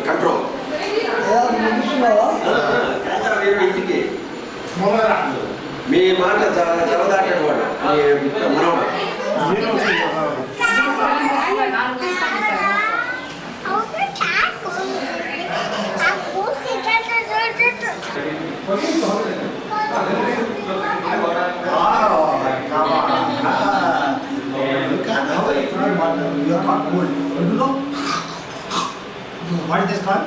Control ఇంటికి మీ మాట జవదాటాడు వాడు మనవాడు What is this called?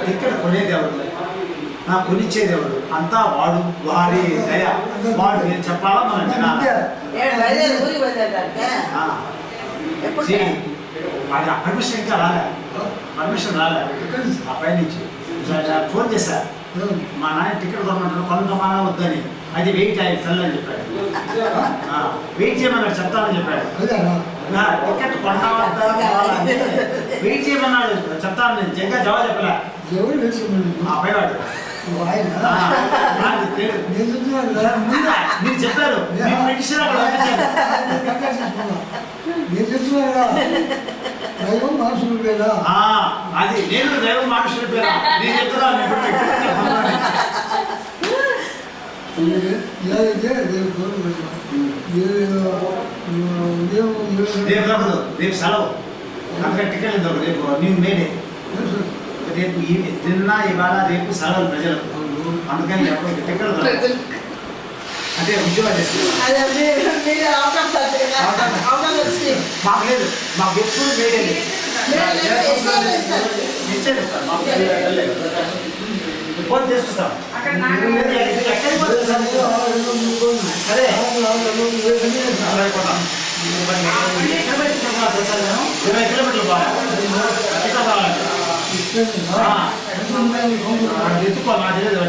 ఇక్కడ కొనేదేవరు కొనిచ్చేదేవరు అంతా వాడు వాడి దయ వాడు నేను చెప్పాలా మనం వాడి పర్మిషన్ ఇంకా రాలే పర్మిషన్ రాలే అబ్బాయి నుంచి ఫోన్ చేశా మా నాయన టికెట్ కొనమంటారు కొనకమానా వద్దని అది వెయిట్ అయ్యి అని చెప్పాడు వెయిట్ చేయమన్నాడు చెప్తానని చెప్పాడు టికెట్ కొన్నావా వెయిట్ చేయమన్నాడు చెప్తాను ఇంకా జవాబు చెప్పలే అబ్బాయి వాడు మీరు చెప్పారు అది నేను దైవం మనుషుల పేరా నేను చెప్తున్నాను రేపు సెలవు అక్కడ టికెట్ రేపు న్యూ మేడే రేపు నిన్న ఇవాళ రేపు సెలవు ప్రజలు అందుకని టికెట్ అంటే ఉద్యోగాలు మాకు లేదు మాకు ఎప్పుడు మేడే ఫోన్ చేసుకొస్తాం సరే 20 కిలోమీటర్లు ఎత్తుకో నా తెలియదు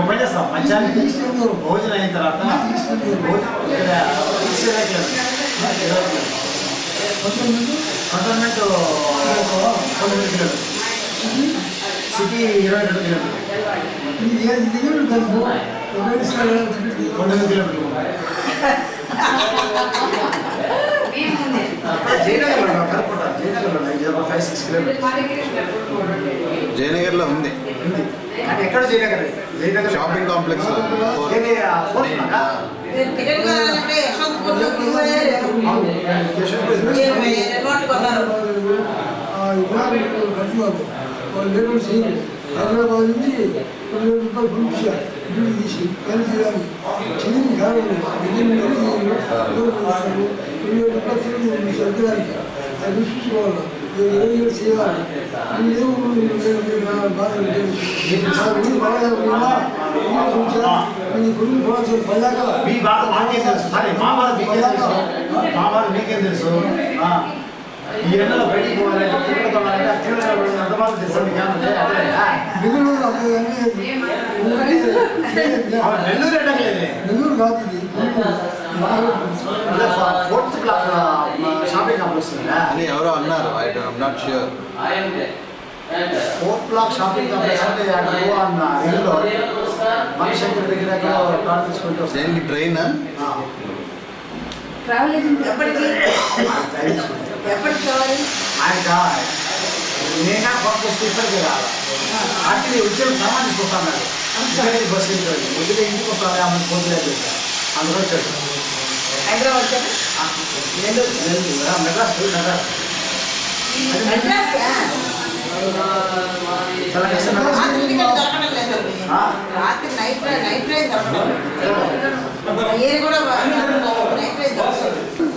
పని చేస్తాం మధ్యాహ్నం భోజనం అయిన తర్వాత కంటోన్మెంట్ 9 కిలోమీటర్లు సిటీ 22 కిలోమీటర్లు 9 కిలోమీటర్లు జయనగర్ లో ఉంది ఎక్కడ జయనగర్ షాపింగ్ కాంప్లెక్స్ హైదరాబాద్ నుంచి 20 రూపాయలు పంపించారు ఇంటికి తీసి పని చేయాలి చెల్లింది కావాలి 20 రూపాయలు చెల్లింది సర్దడానికి అది చూసుకోవాలి 20 ఏళ్ళు చేయాలి మీకేం తెలుసు ఈ ఎండలో బయటికి పోవాలంటే నెల్లూరు ఎండలేదు నెల్లూరు కాదు ఫోర్త్ బ్లాక్ షాపింగ్ కాంప్లెక్స్ అని ఎవరో అన్నారు I'm not sure fourth block shopping complex అంటే అన్న ఇల్లులో మణిశంకర్ దగ్గర టాన్ తీసుకుంటూ దేనికి ట్రైన్ ట్రావెల్ ఏజెంట్ ఎప్పటికి కావాలి ఆయన నేనా పంపిస్తే ఇప్పటికీ రావాలి అంటే ఉద్యోగం సామాన్ తీసుకొస్తాను బస్సు ఉద్యోగం ఇంటికి వస్తాను ఆమె పోతులేదు అందులో వచ్చాడు హైదరాబాద్ మెడ్రాస్ చాలా కష్టం రాత్రి నైట్ ట్రైన్ దొరకడం కూడా నైట్ ట్రైన్ దొరకడం